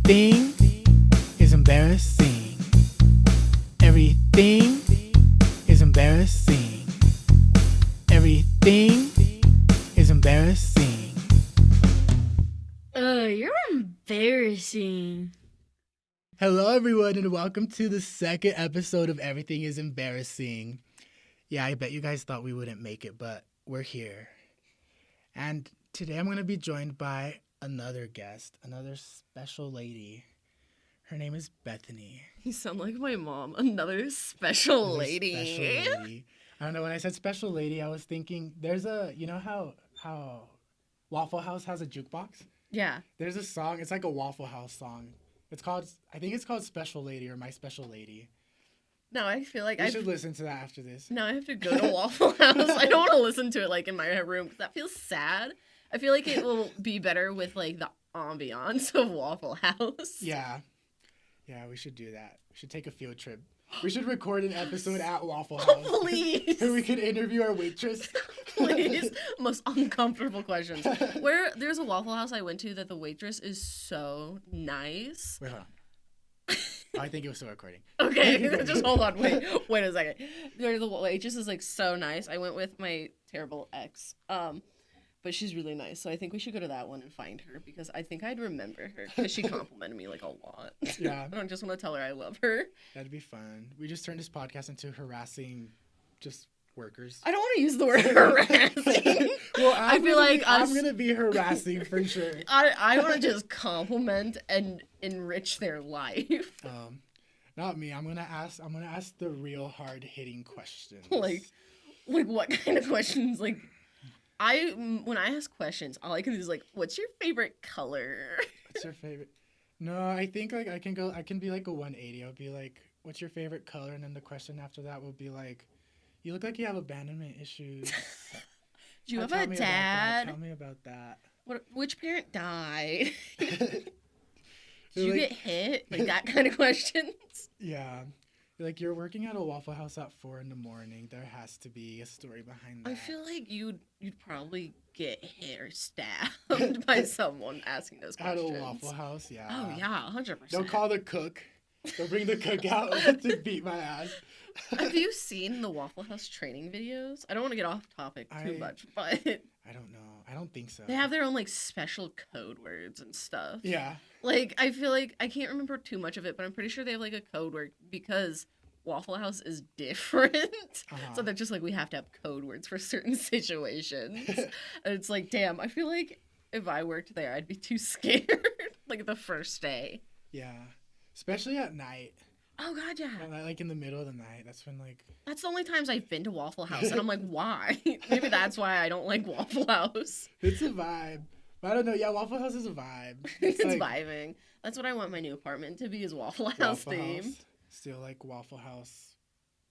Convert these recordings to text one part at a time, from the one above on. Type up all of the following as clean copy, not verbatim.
Everything is embarrassing. Everything is embarrassing. Everything is embarrassing. You're embarrassing. Hello, everyone, and welcome to the second episode of Everything is Embarrassing. Yeah, I bet you guys thought we wouldn't make it, but we're here. And today I'm going to be joined by another guest, another special lady. Her name is Bethany. You sound like my mom. Another special lady. Special lady. I don't know, when I said special lady, I was thinking there's you know how Waffle House has a jukebox? Yeah. There's a song, it's like a Waffle House song. I think it's called Special Lady or My Special Lady. No, I feel like I should listen to that after this. No, I have to go to Waffle House. I don't want to listen to it like in my room because that feels sad. I feel like it will be better with like the ambiance of Waffle House. Yeah, we should do that. We should take a field trip. We should record an episode at Waffle House. Please. And we could interview our waitress. Please. Most uncomfortable questions. There's a Waffle House I went to that the waitress is so nice. Wait, hold on. I think it was still recording. Okay, just hold on. Wait a second. The waitress is like so nice. I went with my terrible ex. But she's really nice, so I think we should go to that one and find her because I think I'd remember her because she complimented me like a lot. Yeah. I don't just want to tell her I love her. That'd be fun. We just turned this podcast into harassing just workers. I don't want to use the word harassing. Well, I feel like I'm gonna be harassing for sure. I want to just compliment and enrich their life. Not me. I'm gonna ask the real hard hitting questions. Like what kind of questions? Like. When I ask questions, all I can do is like, what's your favorite color? What's your favorite? No, I think like I can be like a 180. I'll be like, what's your favorite color? And then the question after that will be like, you look like you have abandonment issues. Do you have a dad? Tell me about that. Which parent died? Did you get hit? Like that kind of questions? Yeah. Like, you're working at a Waffle House at 4 a.m. There has to be a story behind that. I feel like you'd probably get hit or stabbed by someone asking those questions. At a Waffle House, yeah. Oh, yeah, 100%. They'll call the cook. They'll bring the cook out to beat my ass. Have you seen the Waffle House training videos? I don't want to get off topic too much, but... I don't know. I don't think so. They have their own, like, special code words and stuff. Yeah. Like, I feel like, I can't remember too much of it, but I'm pretty sure they have, like, a code word because Waffle House is different. So they're just like, we have to have code words for certain situations. And it's like, damn, I feel like if I worked there, I'd be too scared, like, the first day. Yeah. Especially at night. Oh, God, yeah. Like, in the middle of the night. That's when, like... That's the only times I've been to Waffle House, and I'm like, why? Maybe that's why I don't like Waffle House. It's a vibe. But I don't know. Yeah, Waffle House is a vibe. It's like, vibing. That's what I want my new apartment to be, is Waffle House theme. Still like Waffle House.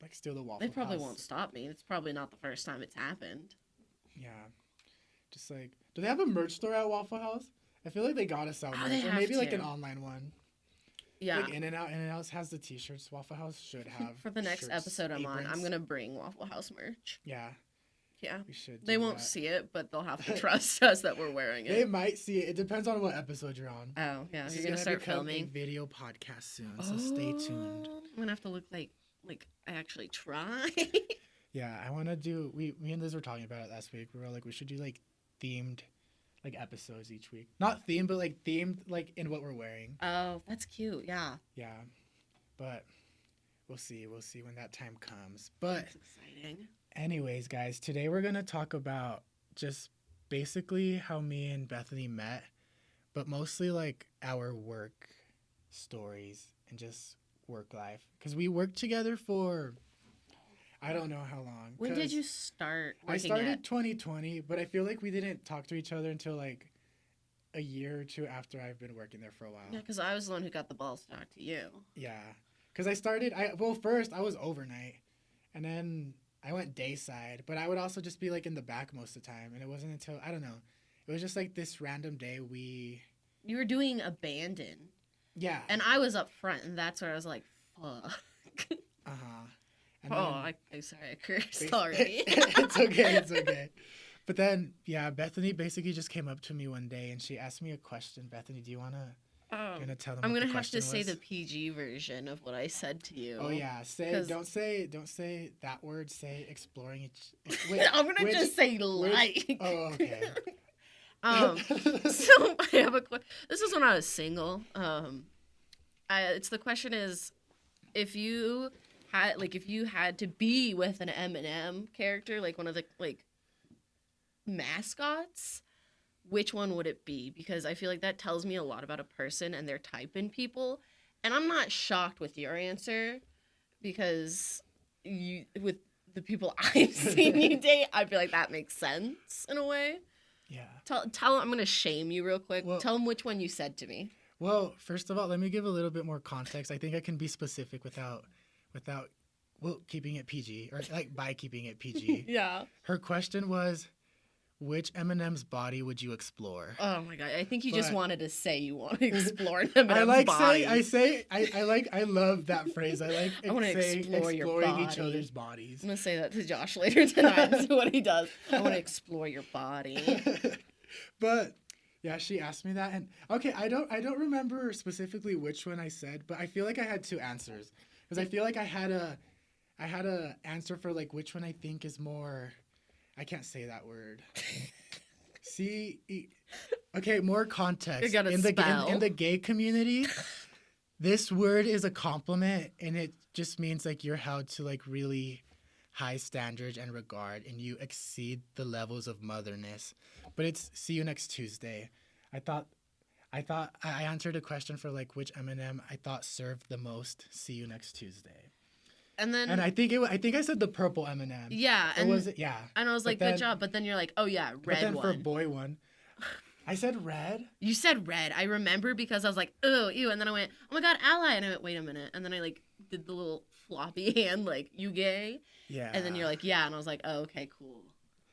Like, still the Waffle They House. probably won't stop me. It's probably not the first time it's happened. Yeah. Just like... Do they have a merch store at Waffle House? I feel like they gotta sell merch. Or maybe like an online one. Yeah. Like In-N-Out has the t-shirts. Waffle House should have For the next shirts, episode I'm aprons. on, I'm gonna bring Waffle House merch. Yeah. Yeah. We should. They won't see it, but they'll have to trust us that we're wearing it. They might see it. It depends on what episode you're on. Oh, yeah. This You're gonna start filming a video podcast soon, so stay tuned. I'm gonna have to look like I actually try. Yeah, I wanna do me and Liz were talking about it last week. We were like, we should do like themed like episodes each week. Not themed, but like themed like in what we're wearing. Oh, that's cute, yeah. Yeah. But we'll see when that time comes. But that's exciting. Anyways, guys, today we're gonna talk about just basically how me and Bethany met, but mostly like our work stories and just work life. Because we worked together for I don't know how long. When did you start working I started 2020, but I feel like we didn't talk to each other until like a year or two after I've been working there for a while. Yeah, because I was the one who got the balls to talk to you. Yeah. Because first I was overnight, and then I went dayside, but I would also just be like in the back most of the time, and it wasn't until, I don't know, it was just like this random day You were doing abandon. Yeah. And I was up front, and that's where I was like, fuck. Uh-huh. I'm sorry, I cursed already. It's okay. But then, yeah, Bethany basically just came up to me one day and she asked me a question. Bethany, do you want to Gonna tell them I'm what gonna the have to question say was? the PG version of what I said to you. Oh yeah, 'Cause- don't say that word. Say exploring each. I'm gonna just say like. Oh okay. So I have a question. This is when I was single. It's the question is, if you had to be with an M&M character, like one of the like mascots, which one would it be? Because I feel like that tells me a lot about a person and their type in people. And I'm not shocked with your answer because with the people I've seen you date, I feel like that makes sense in a way. Yeah. Tell I'm gonna shame you real quick. Well, Tell them which one you said to me. Well, first of all, let me give a little bit more context. I think I can be specific without keeping it PG or like by keeping it PG. Yeah. Her question was, which Eminem's body would you explore? Oh my god! I think you But- just wanted to say you want to explore an M&M's I like body. I love that phrase. I want to explore your exploring each body. other's bodies. I'm gonna say that to Josh later tonight and see what he does. I want to explore your body. But yeah, she asked me that, and okay, I don't remember specifically which one I said, but I feel like I had two answers because I feel like I had a answer for like which one I think is more. I can't say that word. Okay, more context. You gotta in spell. the gay community, this word is a compliment, and it just means like you're held to like really high standards and regard, and you exceed the levels of motherness. But it's see you next Tuesday. I thought I answered a question for like which Eminem I thought served the most. See you next Tuesday. And then And I think I said the purple Eminem. yeah, Or and was it? Yeah. and I was But like, then- good job. But then you're like, oh yeah, But red then for one. boy one, I said red. You said red. I remember because I was like, oh, ew. And then I went, oh my god, ally. And I went, wait a minute. And then I like did the little floppy hand, like, you gay? Yeah. And then you're like, yeah. And I was like, oh, okay, cool.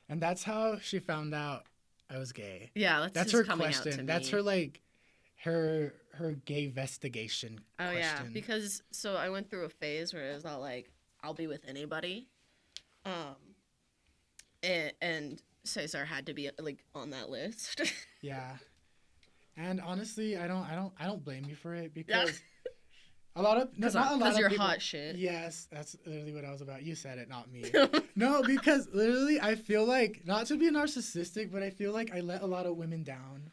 And that's how she found out I was gay. Yeah, That's his her coming out to question. That's me. her like her Gayvestigation Oh question. yeah, because so I went through a phase where it was all like, I'll be with anybody, and Cesar had to be like on that list. Yeah. And honestly, I don't blame you for it because a lot of not a lot because of you're people, hot shit. Yes, that's literally what I was about. You said it, not me. No, because literally I feel like, not to be narcissistic, but I feel like I let a lot of women down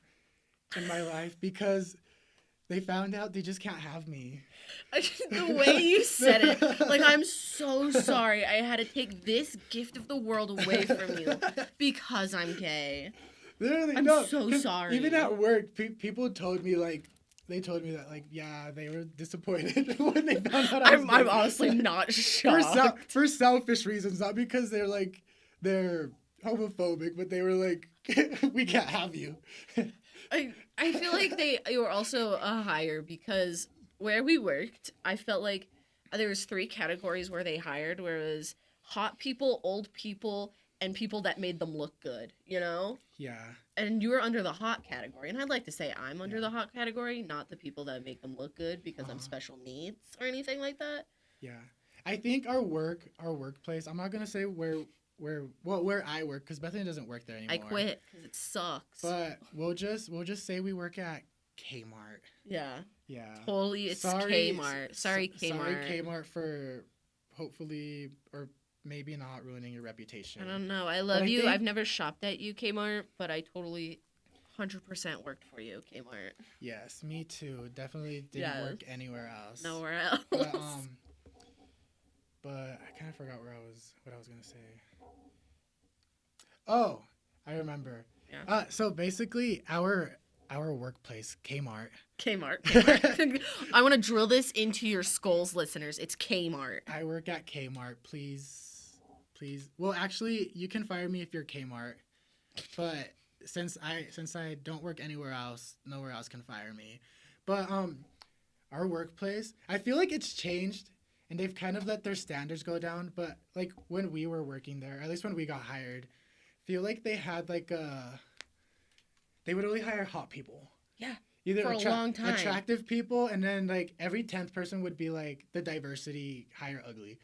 in my life because they found out they just can't have me. The way you said it, like, I'm so sorry I had to take this gift of the world away from you because I'm gay. Literally, I'm no, so 'cause sorry. Even at work, people told me that like, yeah, they were disappointed when they found out I was I'm gay. honestly not shocked. For selfish reasons, not because they're homophobic, but they were like, we can't have you. I feel like they were also a hire because where we worked, I felt like there was 3 categories where they hired, where it was hot people, old people, and people that made them look good, you know? Yeah. And you were under the hot category. And I'd like to say I'm under the hot category, not the people that make them look good because I'm special needs or anything like that. Yeah. I think our workplace, I'm not going to say where I work, because Bethany doesn't work there anymore. I quit because it sucks. But we'll just say we work at Kmart. Yeah. Yeah. Totally, it's Kmart. Sorry, Kmart. Sorry, Kmart, for hopefully or maybe not ruining your reputation. I don't know. I love I you. think- I've never shopped at you, Kmart, but I totally 100% worked for you, Kmart. Yes, me too. Definitely didn't Yes. work anywhere else. Nowhere else. But I kind of forgot what I was gonna say. Oh, I remember. Yeah. So basically, our workplace, Kmart. Kmart. I want to drill this into your skulls, listeners. It's Kmart. I work at Kmart. Please. Well, actually, you can fire me if you're Kmart, but since I don't work anywhere else, nowhere else can fire me. But our workplace, I feel like it's changed, and they've kind of let their standards go down. But like when we were working there, at least when we got hired, I feel like they had like they would only hire hot people. Yeah. Either For a long time. attractive people, and then like every 10th person would be like the diversity hire ugly.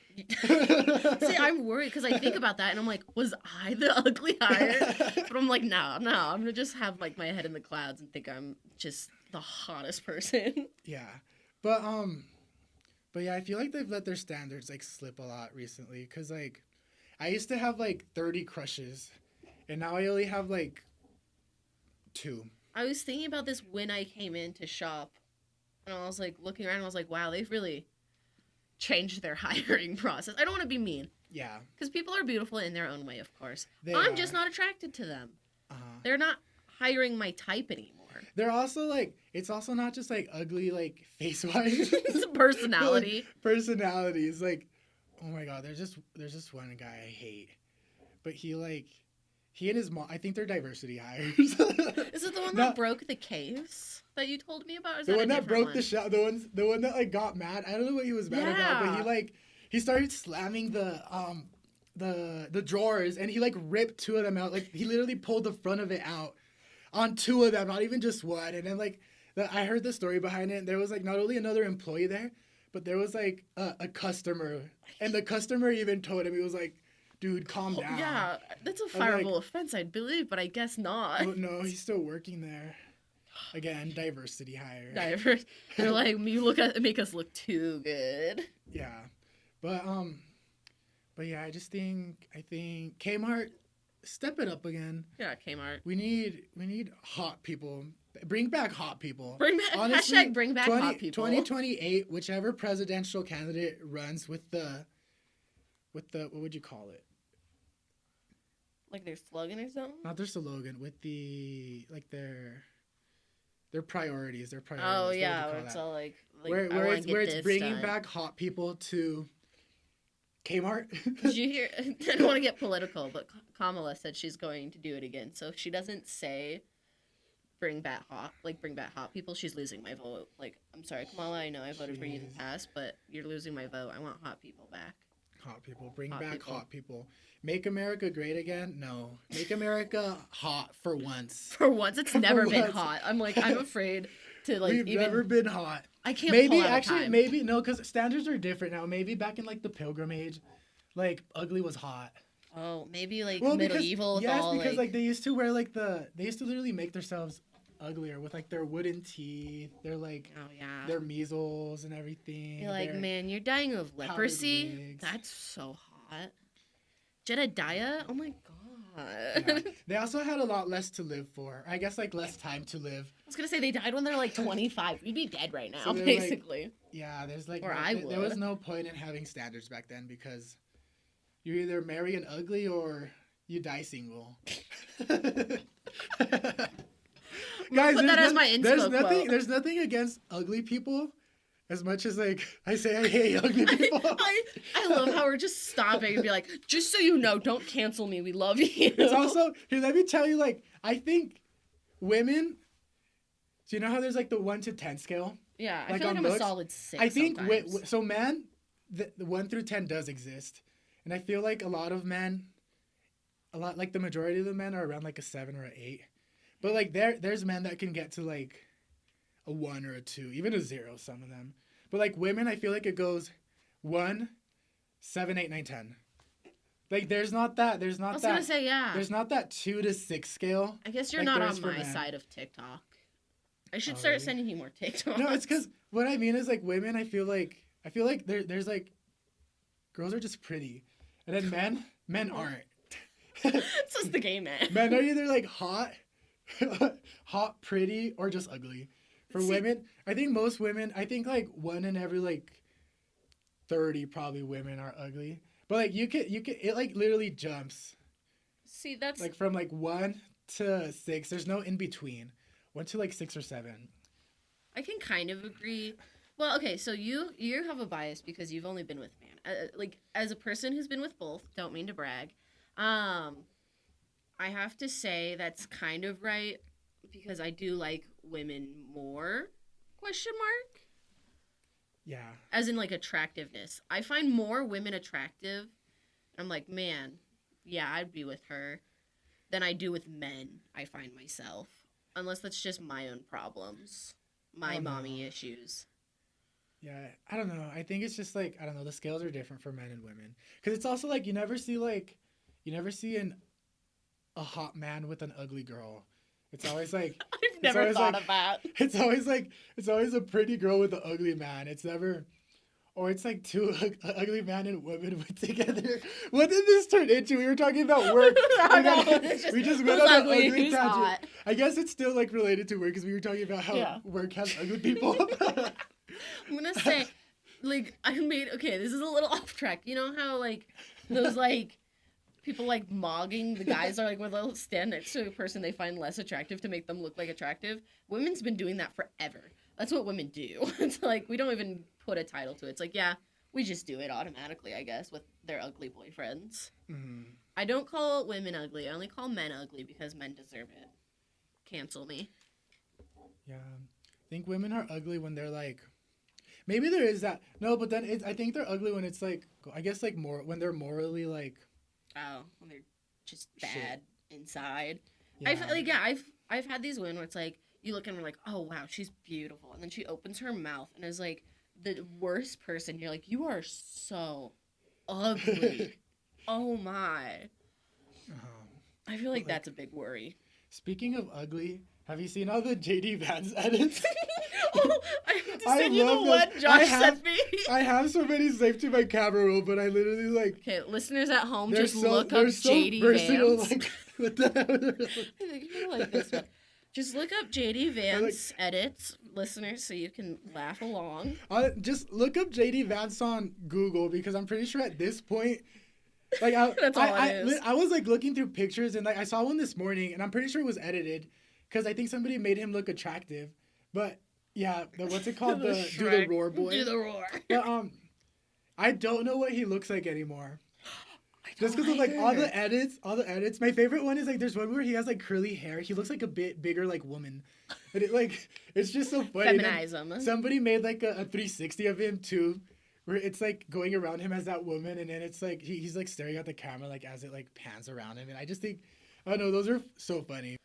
See, I'm worried because I think about that and I'm like, was I the ugly hire? But I'm like, no, I'm gonna just have like my head in the clouds and think I'm just the hottest person. Yeah. But yeah, I feel like they've let their standards like slip a lot recently. Cause like, I used to have like 30 crushes, and now I only have like 2. I was thinking about this when I came in to shop, and I was like looking around and I was like, wow, they've really changed their hiring process. I don't want to be mean. Yeah. Because people are beautiful in their own way, of course. I'm just not attracted to them. Uh-huh. They're not hiring my type anymore. They're also like, it's also not just like ugly like face wise. It's a personality. Like, personalities. Like, oh my god, there's just one guy I hate. But he and his mom, I think they're diversity hires. Is it the one that broke the case that you told me about? Or is the that one that broke one? the one that like got mad. I don't know what he was mad about, but he started slamming the drawers, and he like ripped 2 of them out. Like he literally pulled the front of it out on 2 of them, not even just one. And then like I heard the story behind it. And there was like not only another employee there, but there was like a customer, and the customer even told him, he was like, dude, calm down. Yeah, that's a fireable offense, I'd believe, but I guess not. Oh, no, he's still working there. Again, diversity hire. They're like, make us look too good. Yeah, but yeah, I think Kmart, step it up again. Yeah, Kmart. We need hot people. Bring back hot people. Honestly, hashtag bring back hot people. 2028, whichever presidential candidate runs with the what would you call it? Like their slogan or something? Not their slogan, with the like their priorities. Oh yeah, it's all like where it's bringing back hot people to Kmart. Did you hear? I don't want to get political, but Kamala said she's going to do it again. So if she doesn't say bring back hot people, she's losing my vote. Like, I'm sorry, Kamala, I know I voted for you in the past, but you're losing my vote. I want hot people back. Hot people. Bring back hot people. Make America great again? No. Make America hot for once. For once. It's never been hot. I'm afraid to We've never been hot. I can't maybe, no, because standards are different now. Maybe back in, like, the Pilgrim Age, like, ugly was hot. Oh, maybe, like, medieval. Because they used to wear, like, they used to literally make themselves uglier with, like, their wooden teeth, their, like, their measles and everything. You're like, man, you're dying of leprosy? That's so hot. Jedediah? Oh, my God. Yeah. They also had a lot less to live for. I guess, like, less time to live. I was going to say, they died when they're, like, 25. We'd be dead right now, so basically. Like, yeah, there's, like, there was no point in having standards back then because you either marry an ugly or you die single. Guys, put that as my inspo quote. There's nothing against ugly people. As much as, like, I say I hate ugly people. I love how we're just stopping and be like, just so you know, don't cancel me. We love you. It's also, here, let me tell you, like, I think women, do you know how there's, like, the 1 to 10 scale? Yeah, I feel like I'm a solid 6 I think, so men, the 1 through 10 does exist. And I feel like a lot, like, the majority of the men are around, like, a 7 or an 8. But, like, there's men that can get to, like, a 1 or a 2, even a 0, some of them. But, like, women, I feel like it goes 1, 7, 8, 9, 10. Like, there's not that. I was going to say, yeah. There's not that 2 to 6 scale. I guess you're not on my side of TikTok. I should start sending you more TikToks. No, it's because what I mean is, like, women, I feel like there's, like, girls are just pretty. And then men aren't. It's just the gay man. Men are either, like, hot, pretty, or just ugly. For women, I think most women, like 1 in every like 30 probably women are ugly. But like you could it like literally jumps. See, that's like from like 1 to 6. There's no in between. 1 to like 6 or 7. I can kind of agree. Well, okay, so you have a bias because you've only been with man. Like as a person who's been with both, don't mean to brag. I have to say that's kind of right because I do like women more, ? Yeah. As in, like, attractiveness. I find more women attractive. I'm like, man, yeah, I'd be with her than I do with men, I find myself. Unless that's just my own problems. My mommy issues. Yeah, I don't know. I think it's just, like, I don't know, the scales are different for men and women. Because it's also, like, you never see a hot man with an ugly girl. It's always like I've never thought of that. it's always a pretty girl with an ugly man. It's never, or it's like two ugly man and women put together. What did this turn into? We were talking about work. We just went on an ugly tangent. Hot. I guess it's still like related to work because we were talking about how work has ugly people. I'm gonna say, like, okay, this is a little off track. You know how like those like people like mogging the guys are like when they'll stand next to a person they find less attractive to make them look like attractive. Women's been doing that forever. That's what women do. It's like we don't even put a title to it. It's like, yeah, we just do it automatically, I guess, with their ugly boyfriends. Mm-hmm. I don't call women ugly. I only call men ugly because men deserve it. Cancel me. Yeah, I think women are ugly when they're like, maybe there is that. No, but then I think they're ugly when it's like, I guess like more when they're morally like. Oh, when they're just bad inside. Yeah. I've had these women where it's like you look and we're like, oh wow, she's beautiful, and then she opens her mouth and is like the worst person. You're like, you are so ugly. Oh my. I feel like that's a big worry. Speaking of ugly, have you seen all the JD Vance edits? Oh, I have to send you the one Josh sent me. I have so many saved to my camera roll, but I literally like. Okay, listeners at home, just look up JD Vance. Like, what the hell? I think you like this one. Just look up JD Vance edits, listeners, so you can laugh along. Just look up JD Vance on Google because I'm pretty sure at this point, like that's all it is. I was like looking through pictures and like I saw one this morning and I'm pretty sure it was edited because I think somebody made him look attractive, but. Yeah, what's it called? Do the roar boy. Do the roar. But I don't know what he looks like anymore. Just because of like all the edits. My favorite one is like there's one where he has like curly hair. He looks like a bit bigger like woman. And it's just so funny. Feminize him. Somebody made like a 360 of him too, where it's like going around him as that woman, and then it's like he's like staring at the camera like as it like pans around him, and I just think I don't know, those are so funny.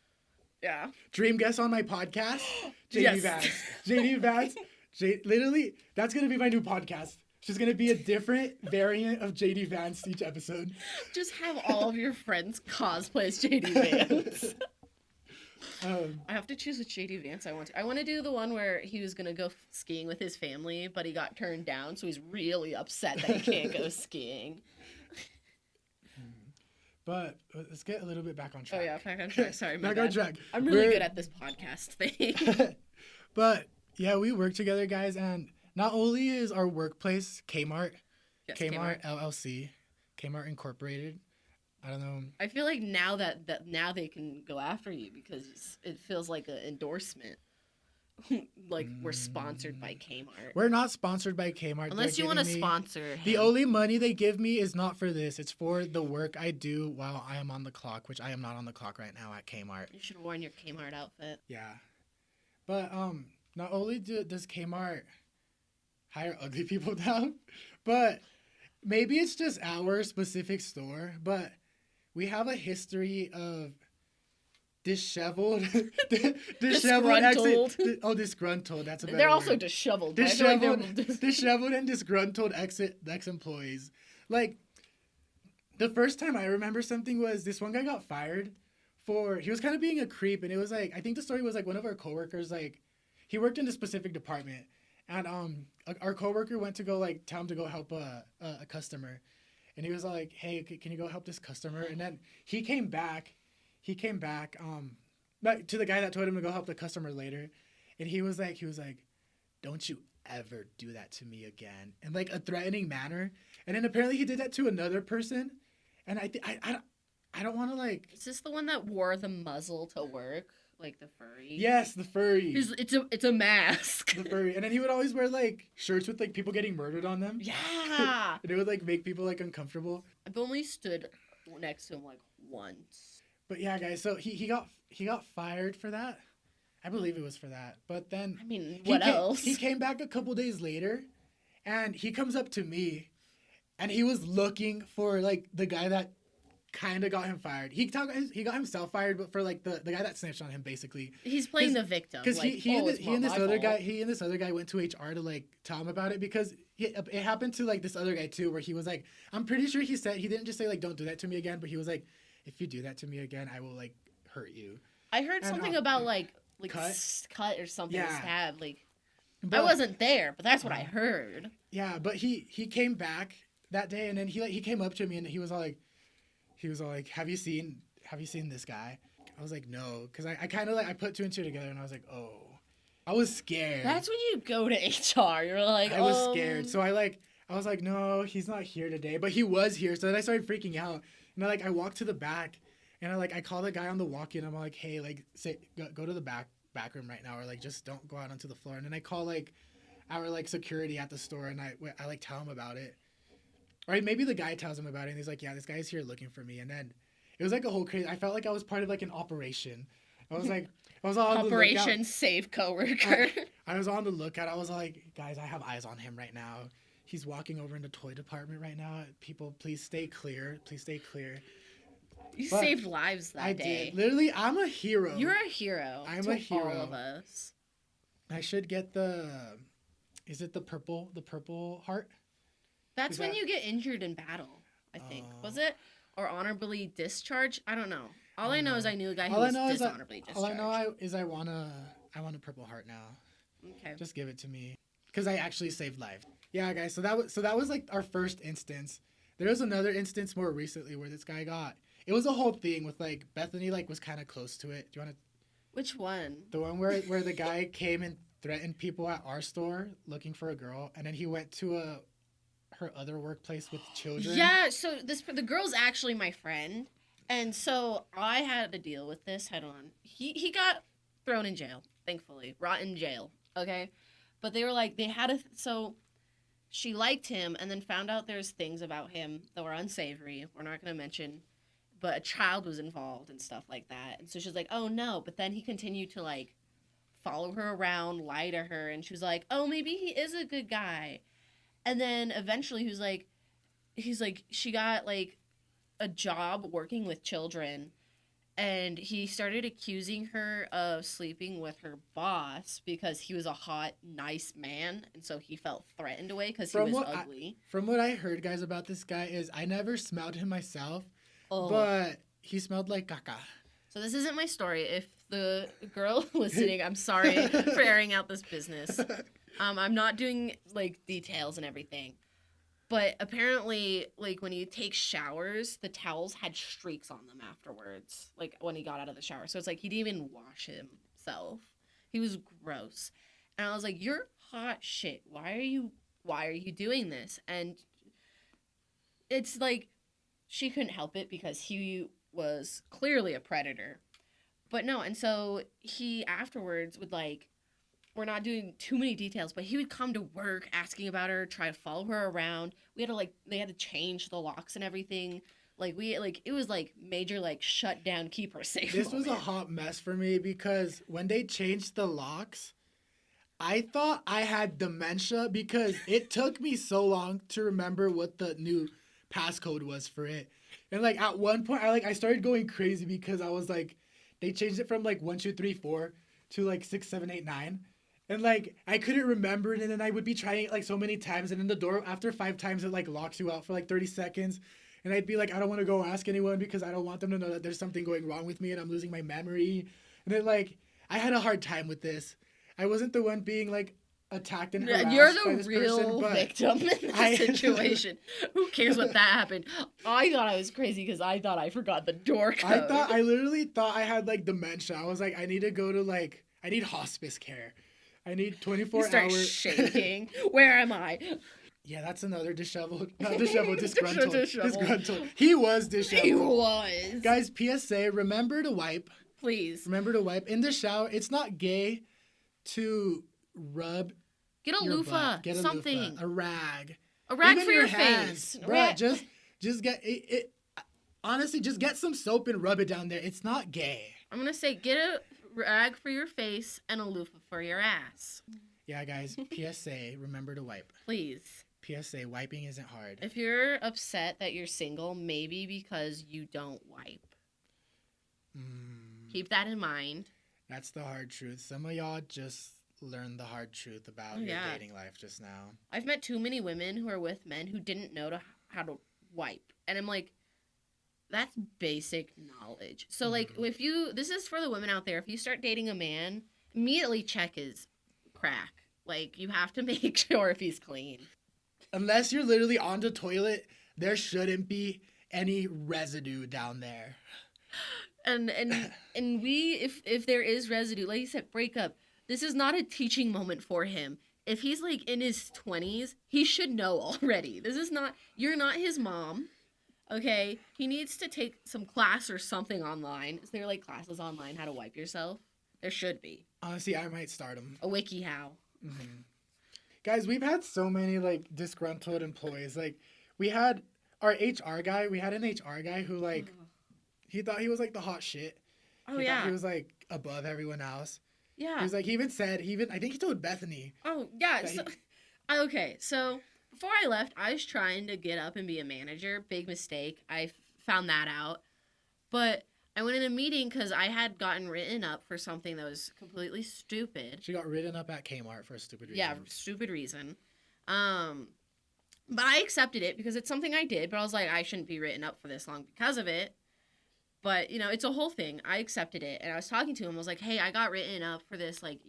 Yeah. Dream guest on my podcast, JD Vance. JD Vance. Literally, that's going to be my new podcast. It's just going to be a different variant of JD Vance each episode. Just have all of your friends cosplay as JD Vance. I have to choose which JD Vance I want to. I want to do the one where he was going to go skiing with his family, but he got turned down, so he's really upset that he can't go skiing. But let's get a little bit back on track. Oh, yeah, back on track. Sorry, back on track. I'm really good at this podcast thing. But, yeah, we work together, guys, and not only is our workplace Kmart, yes, Kmart LLC, Kmart Incorporated. I don't know. I feel like now that now they can go after you because it feels like an endorsement. Like we're sponsored by Kmart. We're not sponsored by Kmart. Unless you want to sponsor him. The only money they give me is not for this. It's for the work I do while I am on the clock, which I am not on the clock right now at Kmart. You should have worn your Kmart outfit. Yeah. But not only does Kmart hire ugly people now, but maybe it's just our specific store, but we have a history of disheveled disgruntled. Disgruntled. That's a better They're word. Also disheveled. Disheveled and disgruntled ex-employees. Like, the first time I remember something was this one guy got fired he was kind of being a creep, and it was like, I think the story was like one of our coworkers, like, he worked in a specific department, and our coworker went to go, like, tell him to go help a customer, and he was like, hey, can you go help this customer? And then he came back to the guy that told him to go help the customer later, and he was like, don't you ever do that to me again, in like a threatening manner. And then apparently he did that to another person, and I don't want to like. Is this the one that wore the muzzle to work, like the furry? Yes, the furry. It's a mask. The furry, and then he would always wear like shirts with like people getting murdered on them. Yeah, and it would like make people like uncomfortable. I've only stood next to him like once. But yeah, guys, so he got fired for that. I believe it was for that. But then I mean, what else? He came back a couple days later, and he comes up to me, and he was looking for like the guy that kind of got him fired. He got himself fired, but for like the guy that snitched on him, basically. He's playing the victim. Because he and this other guy went to HR to like tell him about it, because it happened to like this other guy too, where he was like, I'm pretty sure he didn't just say like don't do that to me again, but he was like, if you do that to me again, I will like hurt you. I heard something about like cut or something, Yeah. stab. Like But, I wasn't there, but that's what I heard. Yeah, but he came back that day, and then he came up to me and he was all like, have you seen this guy? I was like, no, because I kind of like I put two and two together, and I was like, oh, I was scared. That's when you go to HR. You're like, I was scared, so I was like, no, he's not here today, but he was here, so then I started freaking out, and I walked to the back, and I call the guy on the walk-in. I'm like, hey, like go to the back room right now, or like just don't go out onto the floor, and then I call like our like security at the store, and I like tell him about it. Or maybe the guy tells him about it, and he's like, yeah, this guy's here looking for me. And then it was like a whole crazy, I felt like I was part of like an operation. I was all on Operation Save Coworker. I was on the lookout. I was like, guys, I have eyes on him right now. He's walking over in the toy department right now. People, please stay clear. Please stay clear. You saved lives that day. I did. Literally, I'm a hero. You're a hero. I'm a hero. All of us. I should get is it the purple heart? That's when you get injured in battle, I think. Was it? Or honorably discharged? I don't know. All I know is I knew a guy who was dishonorably discharged. All I know is I want a purple heart now. Okay. Just give it to me. Because I actually saved lives. Yeah, guys, so that was like our first instance. There was another instance more recently where this guy it was a whole thing with like Bethany like was kind of close to it. Do you want to? Which one? The one where the guy came and threatened people at our store looking for a girl, and then he went to her other workplace with children. Yeah, so the girl's actually my friend, and so I had to deal with this head on. He got thrown in jail, thankfully, rotten jail. Okay, but they were like so she liked him and then found out there's things about him that were unsavory. We're not going to mention, but a child was involved and stuff like that. And so she's like, oh no, but then he continued to like follow her around, lie to her, and she was like, oh, maybe he is a good guy. And then eventually he's like she got like a job working with children, and he started accusing her of sleeping with her boss because he was a hot, nice man, and so he felt threatened away because he was ugly. From what I heard, guys, about this guy is I never smelled him myself, but he smelled like caca. So this isn't my story. If the girl listening, I'm sorry for airing out this business. I'm not doing like details and everything. But apparently, like, when he takes showers, the towels had streaks on them afterwards, like, when he got out of the shower. So it's like he didn't even wash himself. He was gross. And I was like, you're hot shit. Why are you doing this? And it's like she couldn't help it because he was clearly a predator. But no, and so he afterwards would, like, we're not doing too many details, but he would come to work asking about her, try to follow her around. We had to they had to change the locks and everything. It was major shut down, keep her safe. This was a hot mess for me because when they changed the locks, I thought I had dementia because it took me so long to remember what the new passcode was for it. And at one point I started going crazy because I was like, they changed it from 1, 2, 3, 4 to 6, 7, 8, 9. And I couldn't remember it, and then I would be trying it so many times, and then the door after 5 times it locks you out for 30 seconds, and I'd be like, I don't want to go ask anyone because I don't want them to know that there's something going wrong with me and I'm losing my memory. And then I had a hard time with this. I wasn't the one being attacked and harassed. You're the by this real person, victim in this situation. Who cares what that happened? I thought I was crazy because I thought I forgot the door code. I literally thought I had dementia. I was like, I need to go to I need hospice care. I need 24 hours. You start shaking. Where am I? Yeah, that's another disgruntled. Disgruntled. He was disheveled. He was. Guys, PSA, remember to wipe. Please. Remember to wipe. In the shower, it's not gay to rub. Get a loofah. Get a something. Loofah, a rag. A rag even for your face. Bruh, just get it. Honestly, just get some soap and rub it down there. It's not gay. I'm going to say get a rag for your face and a loofah for your ass. Yeah, guys, PSA, remember to wipe. Please. PSA, wiping isn't hard. If you're upset that you're single, maybe because you don't wipe. Keep that in mind. That's the hard truth. Some of y'all just learned the hard truth about your dating life just now. I've met too many women who are with men who didn't know how to wipe. And I'm like, That's basic knowledge. So, like, if you, this is for the women out there, if you start dating a man, immediately check his crack. Like, you have to make sure if he's clean. Unless you're literally on the toilet, there shouldn't be any residue down there. And we, if there is residue, like you said, break up. This is not a teaching moment for him. If he's like in his 20s, he should know already. This is not, you're not his mom. Okay, he needs to take some class or something online. Is there like classes online how to wipe yourself? There should be. Honestly, I might start them. A wiki how. Mm-hmm. Guys, we've had so many like disgruntled employees. Like we had our HR guy. We had an HR guy who like he thought he was like the hot shit. Oh he yeah. thought he was like above everyone else. Yeah. He was like I think he told Bethany. Oh yeah. So, okay, so before I left, I was trying to get up and be a manager. Big mistake. I found that out. But I went in a meeting because I had gotten written up for something that was completely stupid. She got written up at Kmart for a stupid reason. Yeah, stupid reason. But I accepted it because it's something I did. But I was like, I shouldn't be written up for this long because of it. But, you know, it's a whole thing. I accepted it. And I was talking to him. I was like, hey, I got written up for this like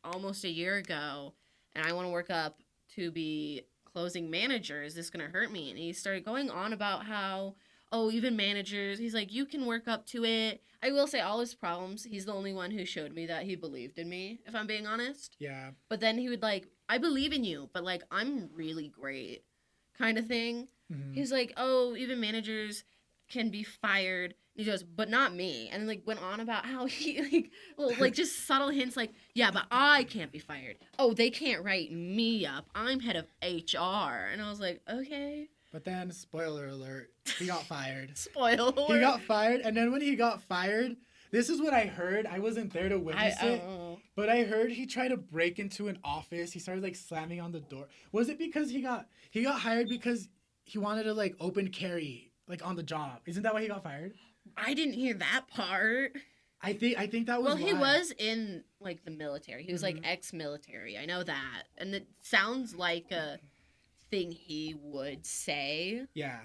almost a year ago. And I want to work up to be closing manager. Is this going to hurt me? And he started going on about how, oh, even managers, he's like, you can work up to it. I will say all his problems, he's the only one who showed me that he believed in me, if I'm being honest. Yeah. But then he would like, I believe in you, but like, I'm really great kind of thing. Mm-hmm. He's like, oh, even managers can be fired. He goes, but not me. And like went on about how he like just subtle hints like, yeah, but I can't be fired. Oh, they can't write me up. I'm head of HR. And I was like, okay. But then, spoiler alert, he got fired. Spoiler. He got fired, and then when he got fired, this is what I heard. I wasn't there to witness it, but I heard he tried to break into an office. He started like slamming on the door. Was it because he got hired because he wanted to like open carry like on the job? Isn't that why he got fired? I didn't hear that part. I think that was. Well, he was in like the military. He was like ex-military. I know that, and it sounds like a thing he would say. Yeah,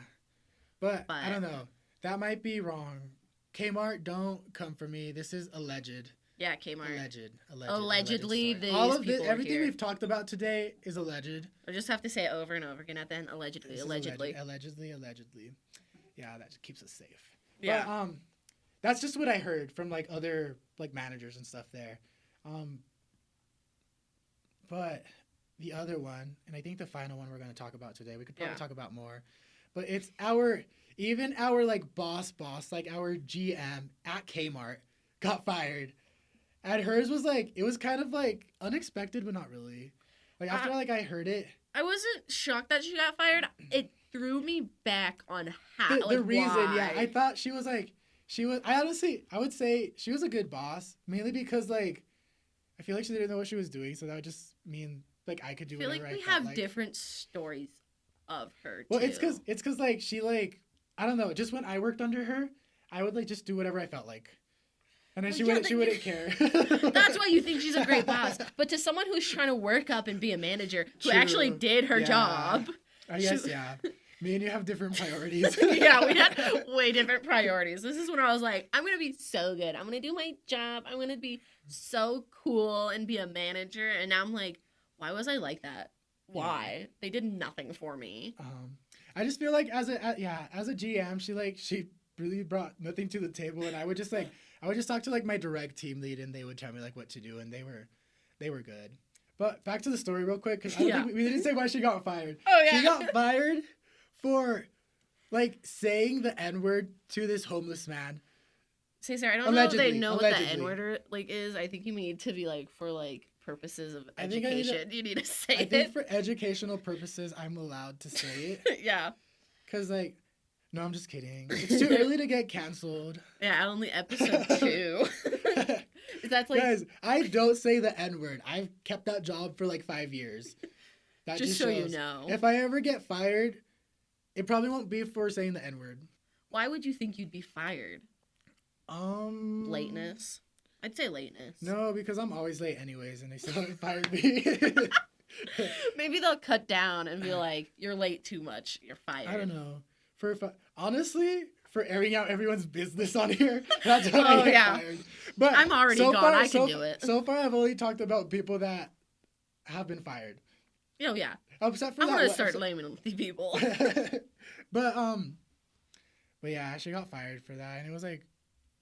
but I don't know. That might be wrong. Kmart, don't come for me. This is alleged. Yeah, Kmart. Allegedly, all of this, everything we've talked about today is alleged. I just have to say it over and over again at the end. Allegedly. Allegedly. Yeah, that just keeps us safe. Yeah. But that's just what I heard from like other like managers and stuff there. But the other one, and I think the final one we're going to talk about today, we could probably talk about more, but it's our like boss, like our GM at Kmart got fired. And hers was like, it was kind of like unexpected, but not really. Like after like I heard it. I wasn't shocked that she got fired. It threw me back on how, the reason, why. Yeah. I thought I would say she was a good boss, mainly because like, I feel like she didn't know what she was doing. So that would just mean like I could do whatever I felt like. I feel like we have different stories of her, well, it's because like she like, I don't know, just when I worked under her, I would like just do whatever I felt like. And then she wouldn't care. That's why you think she's a great boss. But to someone who's trying to work up and be a manager, who actually did her job. I guess, yeah. Me and you have different priorities. Yeah, we had way different priorities. This is when I was like, I'm going to be so good. I'm going to do my job. I'm going to be so cool and be a manager. And now I'm like, why was I like that? Why? Yeah. They did nothing for me. I just feel like as a GM, she really brought nothing to the table. And I would just talk to like my direct team lead and they would tell me like what to do. And they were good. But back to the story real quick, because I don't think we didn't say why she got fired. Oh, yeah. She got fired for, like, saying the N-word to this homeless man. Cesar, I don't know if they know what the N-word, like, is. I think you need to be, like, for, like, purposes of education, you need to say it. I think for educational purposes, I'm allowed to say it. Yeah. Because, like, no, I'm just kidding. It's too early to get canceled. Yeah, only episode 2. That's like, guys, I don't say the N-word. I've kept that job for like 5 years. That just so shows. You know. If I ever get fired, it probably won't be for saying the N-word. Why would you think you'd be fired? Lateness. I'd say lateness. No, because I'm always late anyways, and they still haven't fired me. Maybe they'll cut down and be like, "You're late too much. You're fired." I don't know. Honestly, for airing out everyone's business on here. That's when I get fired. But I'm already so gone. Far, I can do it. So far, I've only talked about people that have been fired. Oh yeah. Except for I'm that gonna start blaming the people. but yeah, she got fired for that, and it was like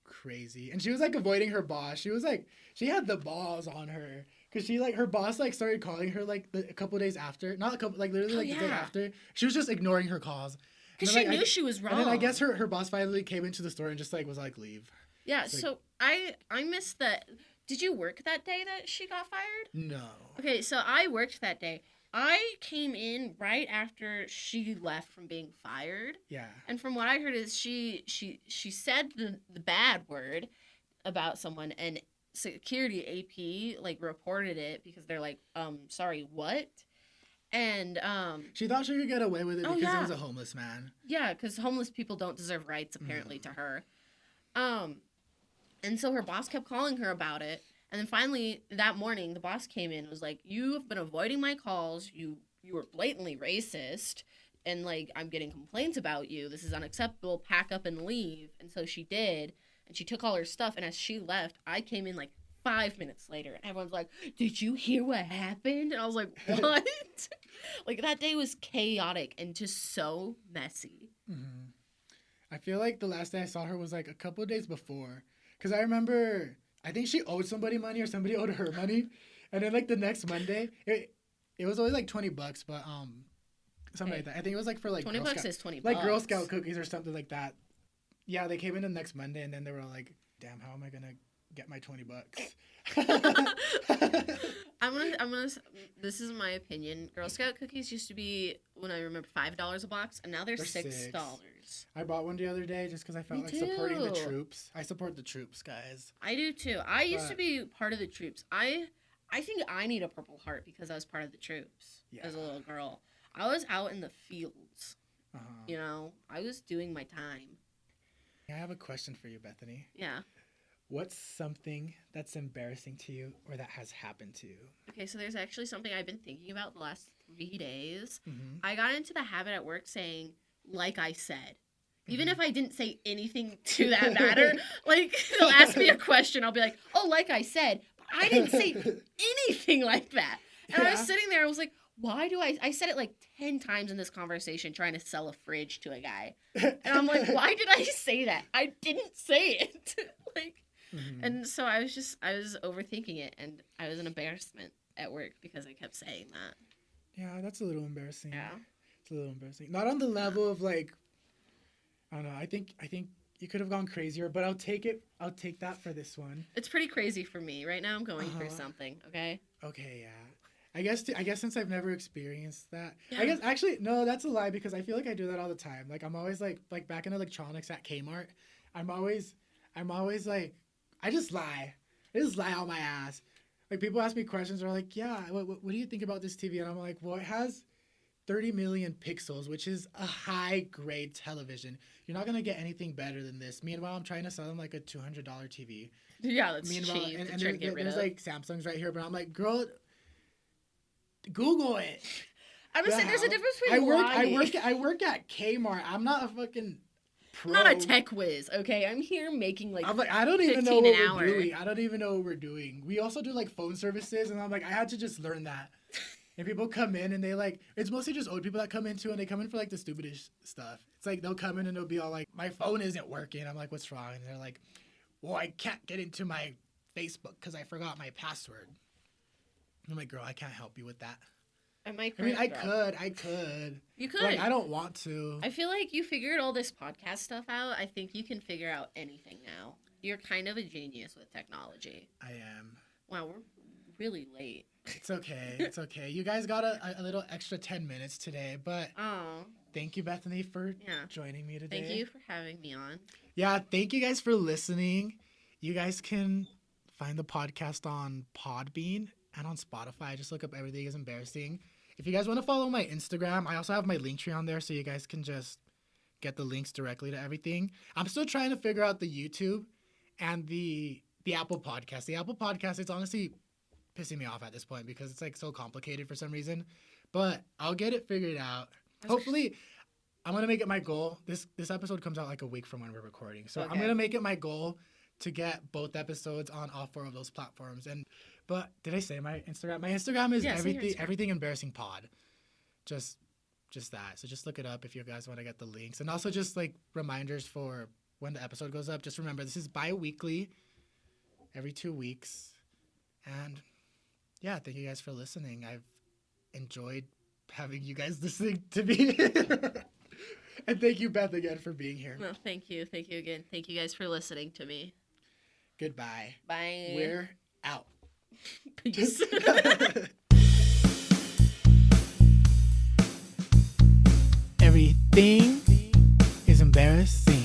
crazy. And she was like avoiding her boss. She was like, she had the balls on her because she like her boss like started calling her like a couple days after, not a couple, like literally like the day after. She was just ignoring her calls because she knew she was wrong. And then I guess her boss finally came into the store and just like was like, leave. Yeah. So I missed that. Did you work that day that she got fired? No. Okay, so I worked that day. I came in right after she left from being fired. Yeah. And from what I heard is she said the bad word about someone, and security AP like reported it because they're like, sorry, what? And she thought she could get away with it because it was a homeless man. Yeah, because homeless people don't deserve rights apparently to her. And so her boss kept calling her about it. And then finally, that morning, the boss came in and was like, you have been avoiding my calls. You were blatantly racist. And, like, I'm getting complaints about you. This is unacceptable. Pack up and leave. And so she did. And she took all her stuff. And as she left, I came in, like, 5 minutes later. And everyone's like, did you hear what happened? And I was like, what? Like, that day was chaotic and just so messy. Mm-hmm. I feel like the last day I saw her was, like, a couple of days before. Because I remember, I think she owed somebody money or somebody owed her money. And then, like, the next Monday, it was always, like, $20, but, something like that. I think it was, like, for, like, $20 is $20. Like, Girl Scout cookies or something like that. Yeah, they came in the next Monday, and then they were all like, damn, how am I going to get my $20? I'm gonna, this is my opinion. Girl Scout cookies used to be, when I remember, $5 a box, and now they're $6. I bought one the other day just because I felt like supporting the troops. I support the troops, guys. I do too. I used to be part of the troops. I think I need a Purple Heart because I was part of the troops as a little girl. I was out in the fields. You know, I was doing my time. I have a question for you, Bethany. Yeah. What's something that's embarrassing to you or that has happened to you? Okay, so there's actually something I've been thinking about the last 3 days. Mm-hmm. I got into the habit at work saying, like I said. Even if I didn't say anything to that matter, like, they'll ask me a question, I'll be like, oh, like I said, but I didn't say anything like that. And I was sitting there, I was like, why do I said it like 10 times in this conversation trying to sell a fridge to a guy. And I'm like, why did I say that? I didn't say it. Like, and so I was overthinking it, and I was an embarrassment at work because I kept saying that. Yeah, that's a little embarrassing. Yeah. It's a little embarrassing. Not on the level of like, I don't know. I think you could have gone crazier, but I'll take it. I'll take that for this one. It's pretty crazy for me right now. I'm going through something. Okay. Okay. Yeah. I guess since I've never experienced that, yeah. I guess actually no, that's a lie because I feel like I do that all the time. Like I'm always like back in electronics at Kmart, I'm always like I just lie on my ass. Like people ask me questions, they're like, yeah, what do you think about this TV? And I'm like, well, it has 30 million pixels, which is a high-grade television. You're not going to get anything better than this. Meanwhile, I'm trying to sell them like a $200 TV. Yeah, that's cheap. And there's like Samsungs right here, but I'm like, girl, Google it. I'm just saying there's a difference between I work at Kmart. I'm not a fucking pro. I'm not a tech whiz, okay? I'm here making like I don't even know what we're doing. I don't even know what we're doing. We also do like phone services, and I'm like, I had to just learn that. And people come in and they like, it's mostly just old people that come in too, and they come in for like the stupidest stuff. It's like they'll come in and they'll be all like, my phone isn't working. I'm like, what's wrong? And they're like, well, I can't get into my Facebook because I forgot my password. I'm like, girl, I can't help you with that. I mean, I could. You could. Like, I don't want to. I feel like you figured all this podcast stuff out. I think you can figure out anything now. You're kind of a genius with technology. I am. Wow, we're really late. It's okay. It's okay. You guys got a little extra 10 minutes today, but thank you, Bethany, for joining me today. Thank you for having me on. Yeah, thank you guys for listening. You guys can find the podcast on Podbean and on Spotify. Just look up Everything is Embarrassing. If you guys want to follow my Instagram, I also have my Linktree on there, so you guys can just get the links directly to everything. I'm still trying to figure out the YouTube and the Apple Podcast. The Apple Podcast, it's honestly pissing me off at this point because it's like so complicated for some reason. But I'll get it figured out. Hopefully, I'm gonna make it my goal. This episode comes out like a week from when we're recording, so Okay. I'm gonna make it my goal to get both episodes on all 4 of those platforms. But did I say my Instagram? My Instagram is Yeah, say your Instagram. everything embarrassing pod. Just that. So just look it up if you guys want to get the links, and also just like reminders for when the episode goes up. Just remember, this is bi-weekly, every 2 weeks, and yeah, thank you guys for listening. I've enjoyed having you guys listening to me. And thank you, Beth, again for being here. No, thank you. Thank you again. Thank you guys for listening to me. Goodbye. Bye. We're out. Peace. Everything is embarrassing.